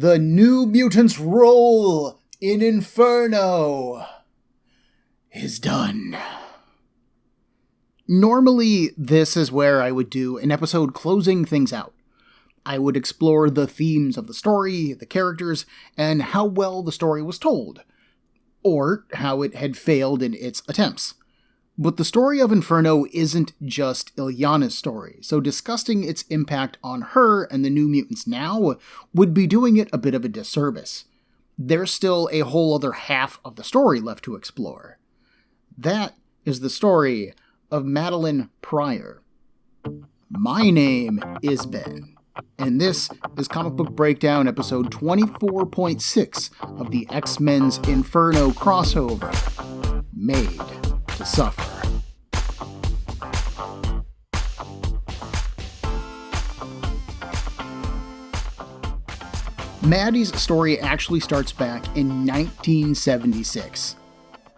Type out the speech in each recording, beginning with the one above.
The New Mutants' role in Inferno is done. Normally, this is where I would do an episode closing things out. I would explore the themes of the story, the characters, and how well the story was told, or how it had failed in its attempts. But the story of Inferno isn't just Illyana's story, so discussing its impact on her and the New Mutants now would be doing it a bit of a disservice. There's still a whole other half of the story left to explore. That is the story of Madelyne Pryor. My name is Ben, and this is Comic Book Breakdown episode 24.6 of the X-Men's Inferno crossover, Made to Suffer. Maddie's story actually starts back in 1976.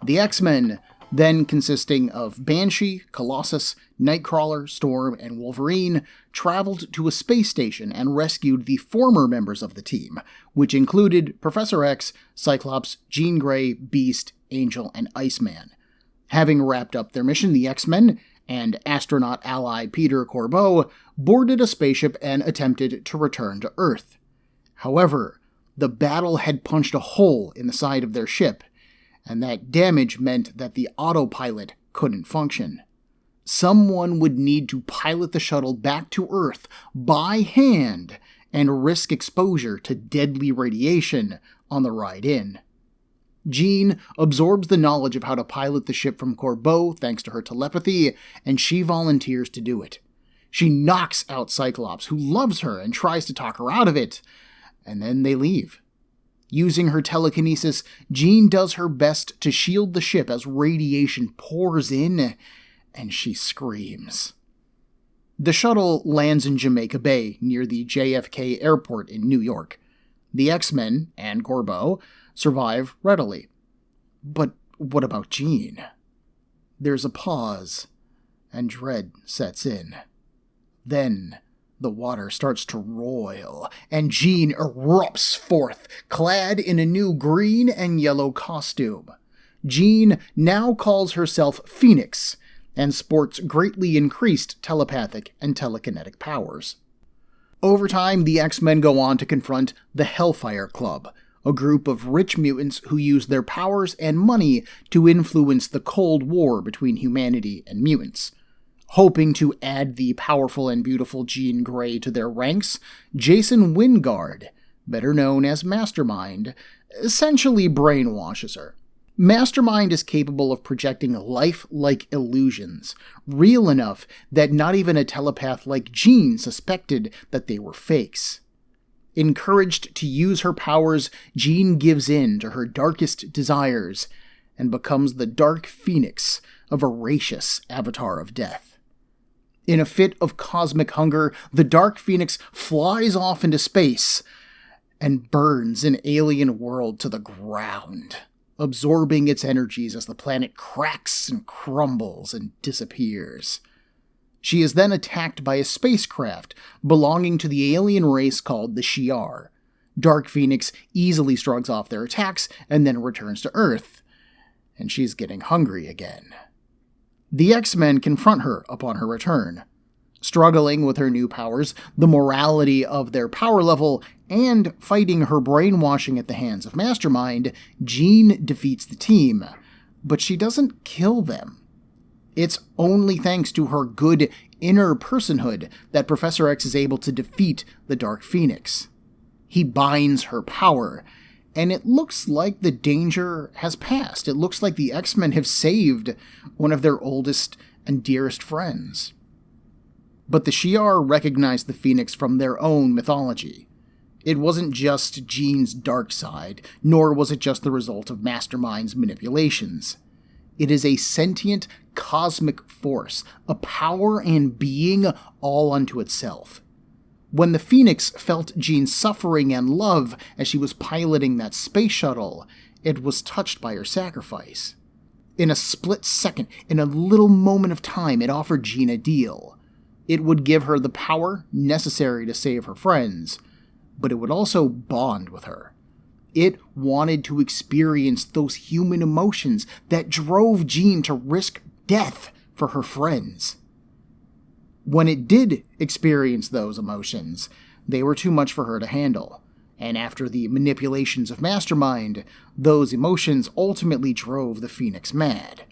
The X-Men, then consisting of Banshee, Colossus, Nightcrawler, Storm, and Wolverine, traveled to a space station and rescued the former members of the team, which included Professor X, Cyclops, Jean Grey, Beast, Angel, and Iceman. Having wrapped up their mission, the X-Men and astronaut ally Peter Corbeau boarded a spaceship and attempted to return to Earth. However, the battle had punched a hole in the side of their ship, and that damage meant that the autopilot couldn't function. Someone would need to pilot the shuttle back to Earth by hand and risk exposure to deadly radiation on the ride in. Jean absorbs the knowledge of how to pilot the ship from Corbeau thanks to her telepathy, and she volunteers to do it. She knocks out Cyclops, who loves her and tries to talk her out of it, and then they leave. Using her telekinesis, Jean does her best to shield the ship as radiation pours in, and she screams. The shuttle lands in Jamaica Bay, near the JFK airport in New York. The X-Men, and Corbeau, survive readily. But what about Jean? There's a pause, and dread sets in. Then the water starts to roil, and Jean erupts forth, clad in a new green and yellow costume. Jean now calls herself Phoenix, and sports greatly increased telepathic and telekinetic powers. Over time, the X-Men go on to confront the Hellfire Club, a group of rich mutants who use their powers and money to influence the Cold War between humanity and mutants. Hoping to add the powerful and beautiful Jean Grey to their ranks, Jason Wyngarde, better known as Mastermind, essentially brainwashes her. Mastermind is capable of projecting life-like illusions, real enough that not even a telepath like Jean suspected that they were fakes. Encouraged to use her powers, Jean gives in to her darkest desires and becomes the Dark Phoenix, a voracious avatar of death. In a fit of cosmic hunger, the Dark Phoenix flies off into space and burns an alien world to the ground, absorbing its energies as the planet cracks and crumbles and disappears. She is then attacked by a spacecraft belonging to the alien race called the Shi'ar. Dark Phoenix easily shrugs off their attacks and then returns to Earth, and she's getting hungry again. The X-Men confront her upon her return. Struggling with her new powers, the morality of their power level, and fighting her brainwashing at the hands of Mastermind, Jean defeats the team, but she doesn't kill them. It's only thanks to her good inner personhood that Professor X is able to defeat the Dark Phoenix. He binds her power, and it looks like the danger has passed. It looks like the X-Men have saved one of their oldest and dearest friends. But the Shi'ar recognized the Phoenix from their own mythology. It wasn't just Jean's dark side, nor was it just the result of Mastermind's manipulations. It is a sentient, cosmic force, a power and being all unto itself. When the Phoenix felt Jean's suffering and love as she was piloting that space shuttle, it was touched by her sacrifice. In a split second, in a little moment of time, it offered Jean a deal. It would give her the power necessary to save her friends, but it would also bond with her. It wanted to experience those human emotions that drove Jean to risk death for her friends. When it did experience those emotions, they were too much for her to handle, and after the manipulations of Mastermind, those emotions ultimately drove the Phoenix mad.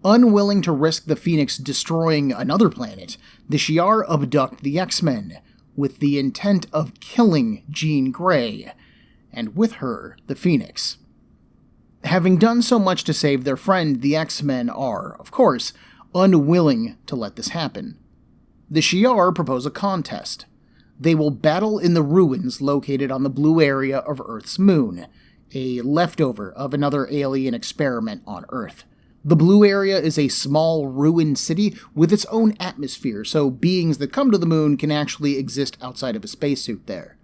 Unwilling to risk the Phoenix destroying another planet, the Shi'ar abduct the X-Men, with the intent of killing Jean Grey, and with her, the Phoenix. Having done so much to save their friend, the X-Men are, of course, unwilling to let this happen. The Shi'ar propose a contest. They will battle in the ruins located on the blue area of Earth's moon, a leftover of another alien experiment on Earth. The blue area is a small ruined city with its own atmosphere, so beings that come to the moon can actually exist outside of a spacesuit there.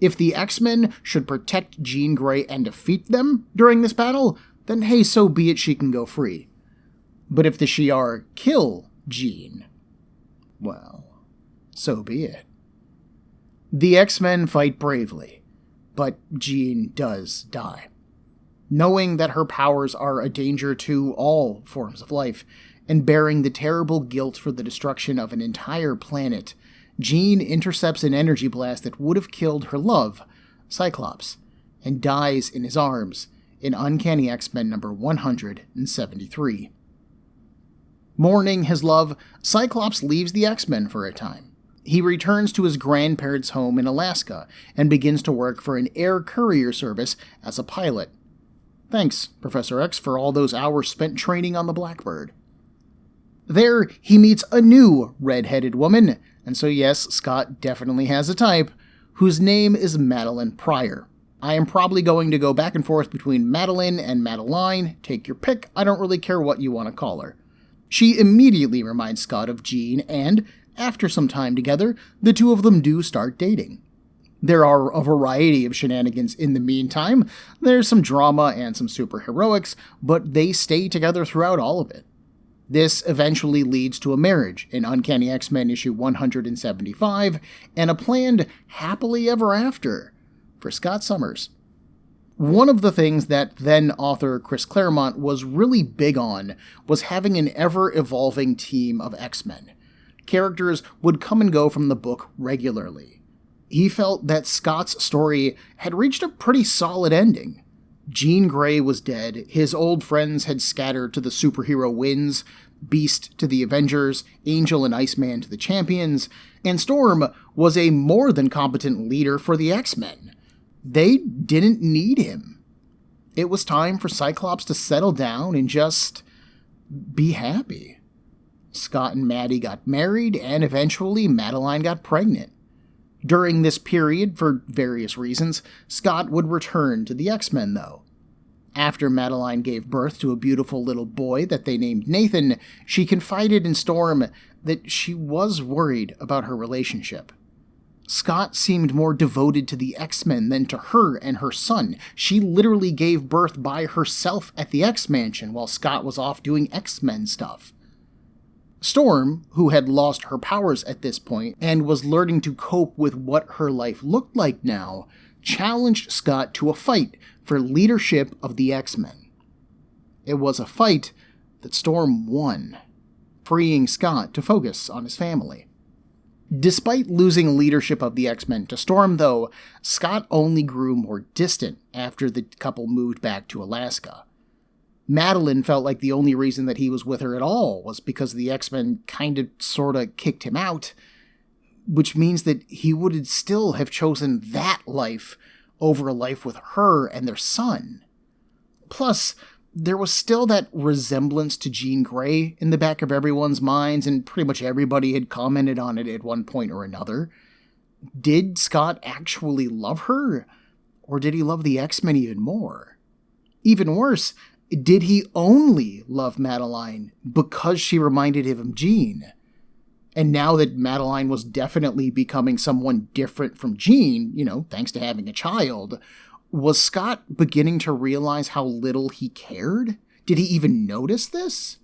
If the X-Men should protect Jean Grey and defeat them during this battle, then hey, so be it, she can go free. But if the Shi'ar kill Jean, well, so be it. The X-Men fight bravely, but Jean does die. Knowing that her powers are a danger to all forms of life, and bearing the terrible guilt for the destruction of an entire planet, Jean intercepts an energy blast that would have killed her love, Cyclops, and dies in his arms in Uncanny X-Men number 173. Mourning his love, Cyclops leaves the X-Men for a time. He returns to his grandparents' home in Alaska and begins to work for an air courier service as a pilot. Thanks, Professor X, for all those hours spent training on the Blackbird. There, he meets a new red-headed woman, and so yes, Scott definitely has a type, whose name is Madelyne Pryor. I am probably going to go back and forth between Madelyne and Madelyne. Take your pick, I don't really care what you want to call her. She immediately reminds Scott of Jean, and, after some time together, the two of them do start dating. There are a variety of shenanigans in the meantime. There's some drama and some superheroics, but they stay together throughout all of it. This eventually leads to a marriage in Uncanny X-Men issue 175, and a planned happily ever after for Scott Summers. One of the things that then-author Chris Claremont was really big on was having an ever-evolving team of X-Men. Characters would come and go from the book regularly. He felt that Scott's story had reached a pretty solid ending. Jean Grey was dead, his old friends had scattered to the superhero winds, Beast to the Avengers, Angel and Iceman to the Champions, and Storm was a more than competent leader for the X-Men. They didn't need him. It was time for Cyclops to settle down and just be happy. Scott and Maddie got married, and eventually Madelyne got pregnant. During this period, for various reasons, Scott would return to the X-Men, though. After Madelyne gave birth to a beautiful little boy that they named Nathan, she confided in Storm that she was worried about her relationship. Scott seemed more devoted to the X-Men than to her and her son. She literally gave birth by herself at the X-Mansion while Scott was off doing X-Men stuff. Storm, who had lost her powers at this point and was learning to cope with what her life looked like now, challenged Scott to a fight for leadership of the X-Men. It was a fight that Storm won, freeing Scott to focus on his family. Despite losing leadership of the X-Men to Storm, though, Scott only grew more distant after the couple moved back to Alaska. Madelyne felt like the only reason that he was with her at all was because the X-Men sorta kicked him out, which means that he would still have chosen that life over a life with her and their son. Plus, there was still that resemblance to Jean Grey in the back of everyone's minds, and pretty much everybody had commented on it at one point or another. Did Scott actually love her? Or did he love the X-Men even more? Even worse, did he only love Madelyne because she reminded him of Jean? And now that Madelyne was definitely becoming someone different from Jean, thanks to having a child, was Scott beginning to realize how little he cared? Did he even notice this?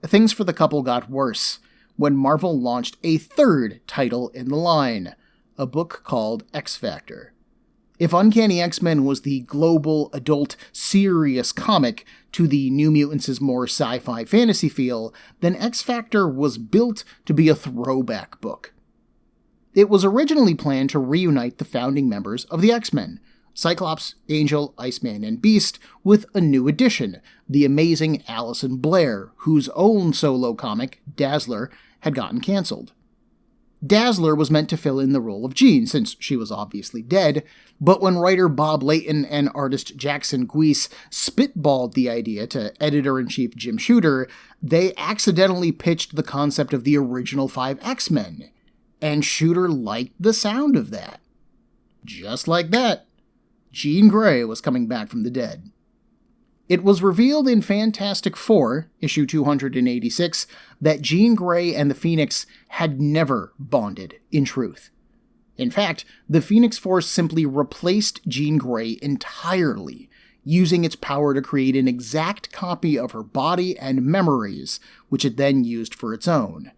Things for the couple got worse when Marvel launched a third title in the line, a book called X Factor. If Uncanny X-Men was the global, adult, serious comic to the New Mutants' more sci-fi fantasy feel, then X Factor was built to be a throwback book. It was originally planned to reunite the founding members of the X-Men, Cyclops, Angel, Iceman, and Beast, with a new addition, the amazing Allison Blair, whose own solo comic, Dazzler, had gotten cancelled. Dazzler was meant to fill in the role of Jean, since she was obviously dead, but when writer Bob Layton and artist Jackson Guice spitballed the idea to editor-in-chief Jim Shooter, they accidentally pitched the concept of the original 5 X-Men, and Shooter liked the sound of that. Just like that, Jean Grey was coming back from the dead. It was revealed in Fantastic Four, issue 286, that Jean Grey and the Phoenix had never bonded in truth. In fact, the Phoenix Force simply replaced Jean Grey entirely, using its power to create an exact copy of her body and memories, which it then used for its own.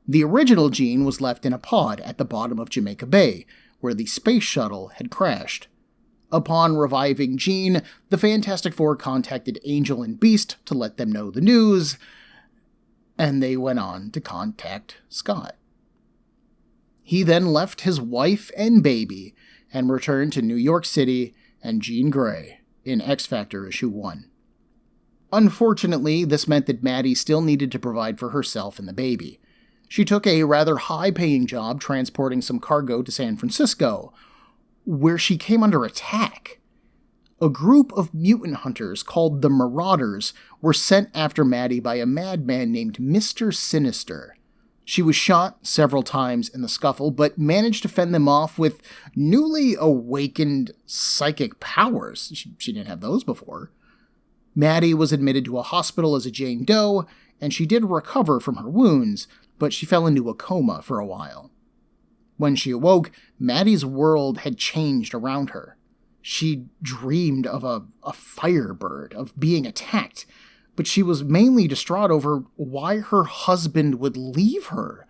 The original Jean was left in a pod at the bottom of Jamaica Bay, where the space shuttle had crashed. Upon reviving Jean, the Fantastic Four contacted Angel and Beast to let them know the news, and they went on to contact Scott. He then left his wife and baby and returned to New York City and Jean Grey in X Factor issue 1. Unfortunately, this meant that Maddie still needed to provide for herself and the baby. She took a rather high-paying job transporting some cargo to San Francisco, where she came under attack. A group of mutant hunters called the Marauders were sent after Maddie by a madman named Mr. Sinister. She was shot several times in the scuffle, but managed to fend them off with newly awakened psychic powers. She didn't have those before. Maddie was admitted to a hospital as a Jane Doe, and she did recover from her wounds, but she fell into a coma for a while. When she awoke, Maddie's world had changed around her. She dreamed of a firebird, of being attacked, but she was mainly distraught over why her husband would leave her,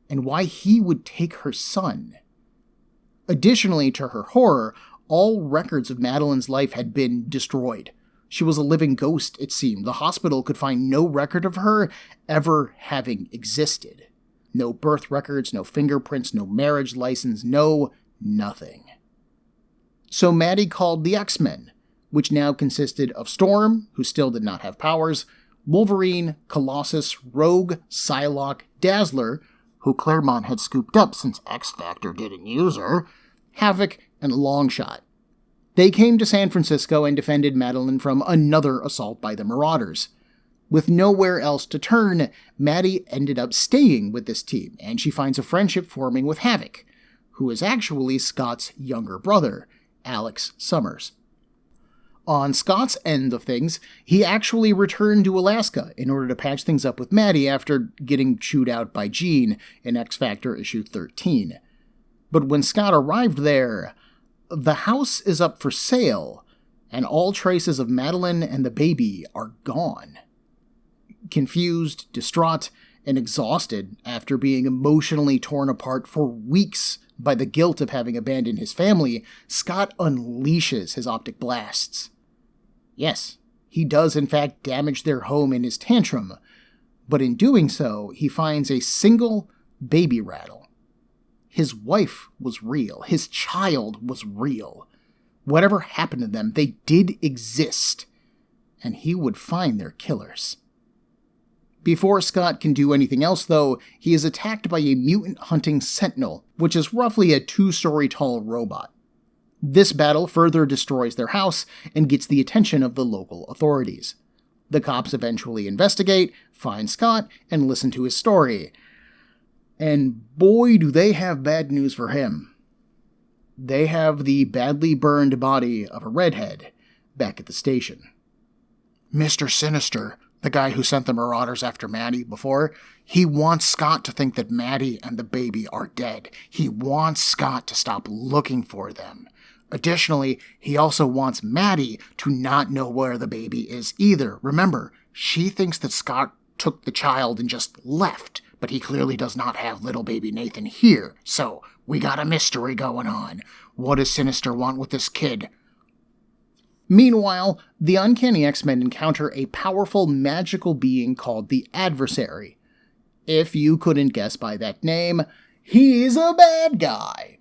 and why he would take her son. Additionally, to her horror, all records of Madelyne's life had been destroyed. She was a living ghost, it seemed. The hospital could find no record of her ever having existed. No birth records, no fingerprints, no marriage license, no nothing. So Maddie called the X-Men, which now consisted of Storm, who still did not have powers, Wolverine, Colossus, Rogue, Psylocke, Dazzler, who Claremont had scooped up since X Factor didn't use her, Havoc, and Longshot. They came to San Francisco and defended Madelyne from another assault by the Marauders. With nowhere else to turn, Maddie ended up staying with this team, and she finds a friendship forming with Havoc, who is actually Scott's younger brother, Alex Summers. On Scott's end of things, he actually returned to Alaska in order to patch things up with Maddie after getting chewed out by Jean in X Factor issue 13. But when Scott arrived there, the house is up for sale, and all traces of Madelyne and the baby are gone. Confused, distraught, and exhausted after being emotionally torn apart for weeks by the guilt of having abandoned his family, Scott unleashes his optic blasts. Yes, he does in fact damage their home in his tantrum, but in doing so, he finds a single baby rattle. His wife was real. His child was real. Whatever happened to them, they did exist, and he would find their killers. Before Scott can do anything else, though, he is attacked by a mutant-hunting sentinel, which is roughly a 2-story tall robot. This battle further destroys their house and gets the attention of the local authorities. The cops eventually investigate, find Scott, and listen to his story. And boy, do they have bad news for him. They have the badly burned body of a redhead back at the station. Mr. Sinister, the guy who sent the Marauders after Maddie before, he wants Scott to think that Maddie and the baby are dead. He wants Scott to stop looking for them. Additionally, he also wants Maddie to not know where the baby is either. Remember, she thinks that Scott took the child and just left, but he clearly does not have little baby Nathan here, so we got a mystery going on. What does Sinister want with this kid? Meanwhile, the Uncanny X-Men encounter a powerful magical being called the Adversary. If you couldn't guess by that name, he's a bad guy.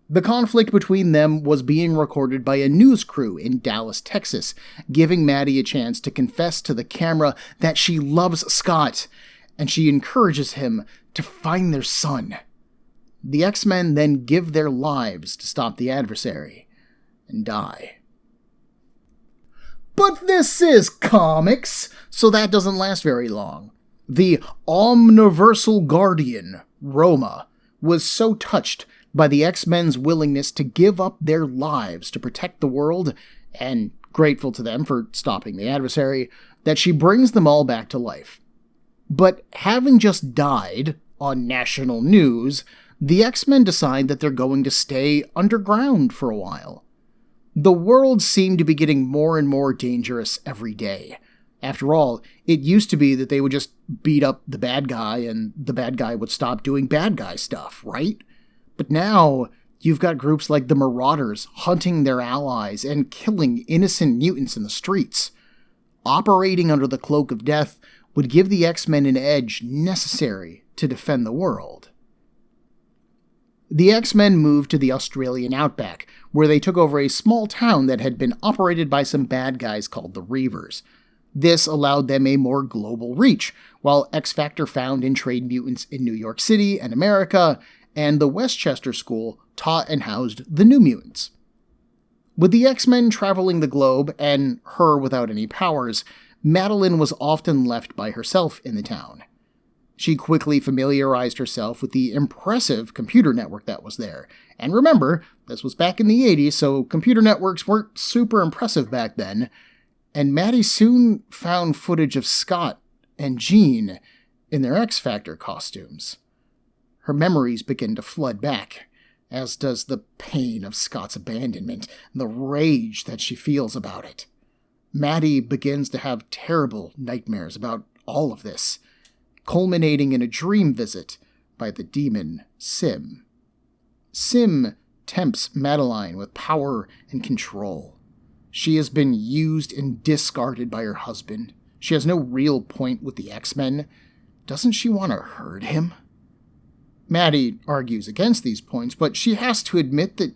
The conflict between them was being recorded by a news crew in Dallas, Texas, giving Maddie a chance to confess to the camera that she loves Scott, and she encourages him to find their son. The X-Men then give their lives to stop the Adversary and die. But this is comics, so that doesn't last very long. The Omniversal Guardian, Roma, was so touched by the X-Men's willingness to give up their lives to protect the world, and grateful to them for stopping the Adversary, that she brings them all back to life. But having just died on national news, the X-Men decide that they're going to stay underground for a while. The world seemed to be getting more and more dangerous every day. After all, it used to be that they would just beat up the bad guy and the bad guy would stop doing bad guy stuff, right? But now, you've got groups like the Marauders hunting their allies and killing innocent mutants in the streets. Operating under the cloak of death would give the X-Men an edge necessary to defend the world. The X-Men moved to the Australian outback, where they took over a small town that had been operated by some bad guys called the Reavers. This allowed them a more global reach, while X-Factor found and trained mutants in New York City and America, and the Westchester School taught and housed the New Mutants. With the X-Men traveling the globe, and her without any powers, Madelyne was often left by herself in the town. She quickly familiarized herself with the impressive computer network that was there. And remember, this was back in the 80s, so computer networks weren't super impressive back then. And Maddie soon found footage of Scott and Jean in their X-Factor costumes. Her memories begin to flood back, as does the pain of Scott's abandonment and the rage that she feels about it. Maddie begins to have terrible nightmares about all of this, culminating in a dream visit by the demon Sim. Sim tempts Madelyne with power and control. She has been used and discarded by her husband. She has no real point with the X-Men. Doesn't she want to hurt him? Maddie argues against these points, but she has to admit that,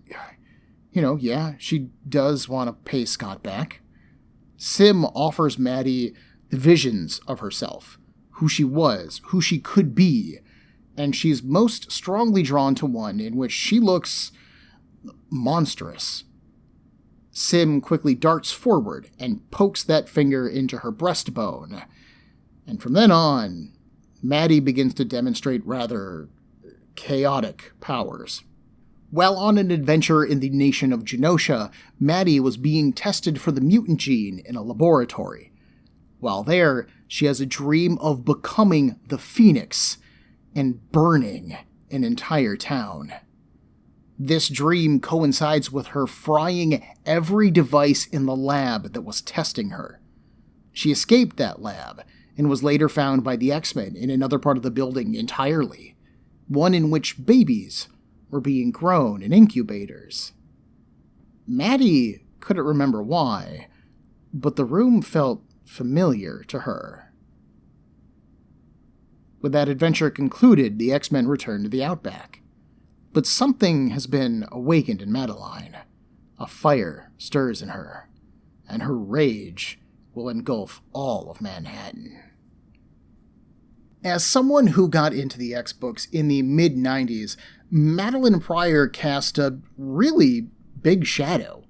she does want to pay Scott back. Sim offers Maddie the visions of herself, who she was, who she could be, and she's most strongly drawn to one in which she looks monstrous. Sim quickly darts forward and pokes that finger into her breastbone, and from then on, Maddie begins to demonstrate rather chaotic powers. While on an adventure in the nation of Genosha, Maddie was being tested for the mutant gene in a laboratory. While there, she has a dream of becoming the Phoenix and burning an entire town. This dream coincides with her frying every device in the lab that was testing her. She escaped that lab and was later found by the X-Men in another part of the building entirely, one in which babies were being grown in incubators. Maddie couldn't remember why, but the room felt familiar to her. With that adventure concluded, the X-Men returned to the Outback. But something has been awakened in Madelyne. A fire stirs in her, and her rage will engulf all of Manhattan. As someone who got into the X-Books in the mid-90s, Madelyne Pryor cast a really big shadow.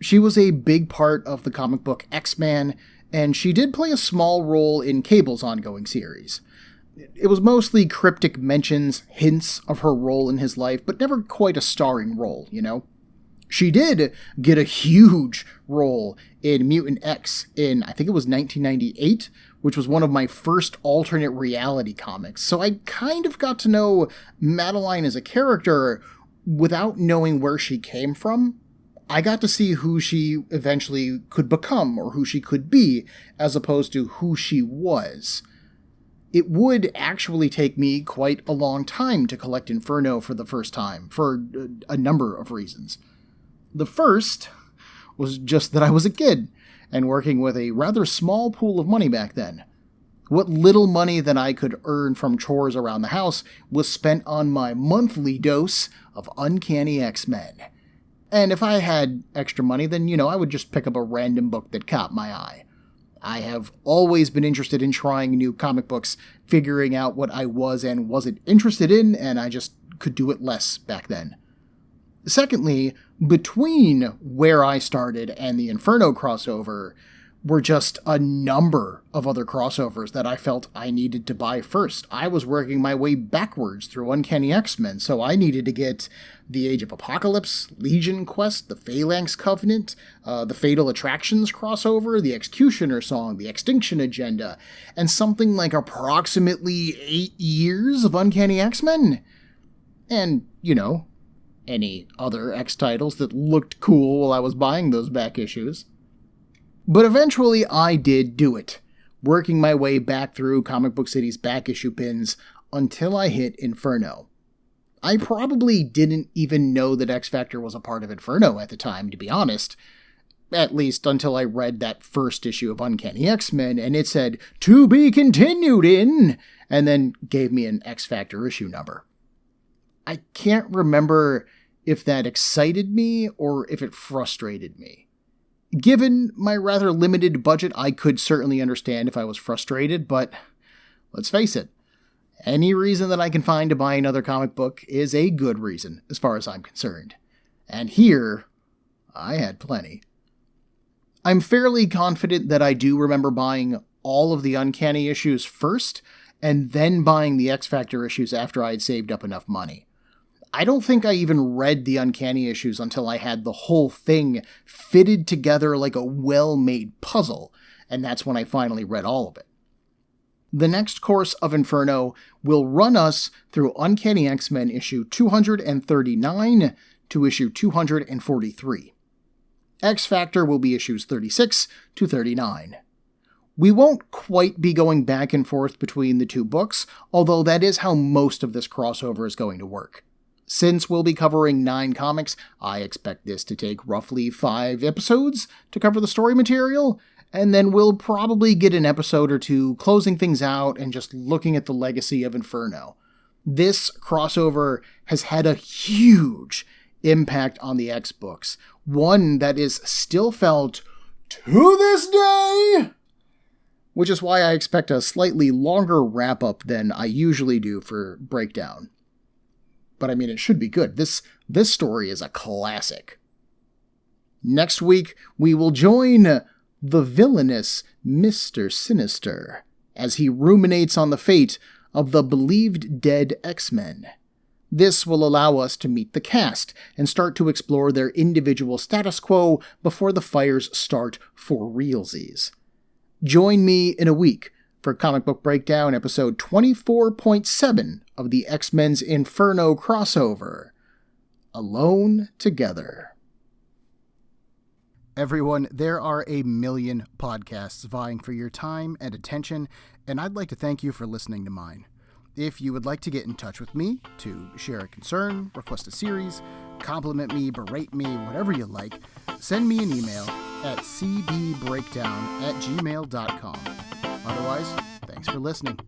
She was a big part of the comic book X-Men, and she did play a small role in Cable's ongoing series. It was mostly cryptic mentions, hints of her role in his life, but never quite a starring role, She did get a huge role in Mutant X in, I think it was 1998, which was one of my first alternate reality comics. So I kind of got to know Madelyne as a character without knowing where she came from. I got to see who she eventually could become or who she could be, as opposed to who she was. it would actually take me quite a long time to collect Inferno for the first time, for a number of reasons. The first was just that I was a kid, and working with a rather small pool of money back then. What little money that I could earn from chores around the house was spent on my monthly dose of Uncanny X-Men. And if I had extra money, then, I would just pick up a random book that caught my eye. I have always been interested in trying new comic books, figuring out what I was and wasn't interested in, and I just could do it less back then. Secondly, between where I started and the Inferno crossover were just a number of other crossovers that I felt I needed to buy first. I was working my way backwards through Uncanny X-Men, so I needed to get the Age of Apocalypse, Legion Quest, the Phalanx Covenant, the Fatal Attractions crossover, the Executioner Song, the Extinction Agenda, and something like approximately 8 years of Uncanny X-Men. And, any other X titles that looked cool while I was buying those back issues. But eventually I did do it, working my way back through Comic Book City's back issue bins until I hit Inferno. I probably didn't even know that X Factor was a part of Inferno at the time, to be honest. At least until I read that first issue of Uncanny X-Men and it said, "To be continued in," and then gave me an X Factor issue number. I can't remember if that excited me or if it frustrated me. Given my rather limited budget, I could certainly understand if I was frustrated, but let's face it, any reason that I can find to buy another comic book is a good reason, as far as I'm concerned. And here, I had plenty. I'm fairly confident that I do remember buying all of the Uncanny issues first, and then buying the X Factor issues after I had saved up enough money. I don't think I even read the Uncanny issues until I had the whole thing fitted together like a well-made puzzle, and that's when I finally read all of it. The next course of Inferno will run us through Uncanny X-Men issue 239 to issue 243. X Factor will be issues 36 to 39. We won't quite be going back and forth between the two books, although that is how most of this crossover is going to work. Since we'll be covering 9 comics, I expect this to take roughly 5 episodes to cover the story material, and then we'll probably get an episode or two closing things out and just looking at the legacy of Inferno. This crossover has had a huge impact on the X books, one that is still felt to this day, which is why I expect a slightly longer wrap-up than I usually do for Breakdown. But I mean, it should be good. This story is a classic. Next week, we will join the villainous Mr. Sinister as he ruminates on the fate of the believed dead X-Men. This will allow us to meet the cast and start to explore their individual status quo before the fires start for realsies. Join me in a week for Comic Book Breakdown episode 24.7 of the X-Men's Inferno crossover, Alone Together. Everyone, there are a million podcasts vying for your time and attention, and I'd like to thank you for listening to mine. If you would like to get in touch with me to share a concern, request a series, compliment me, berate me, whatever you like, send me an email at cbbreakdown@gmail.com. Otherwise, thanks for listening.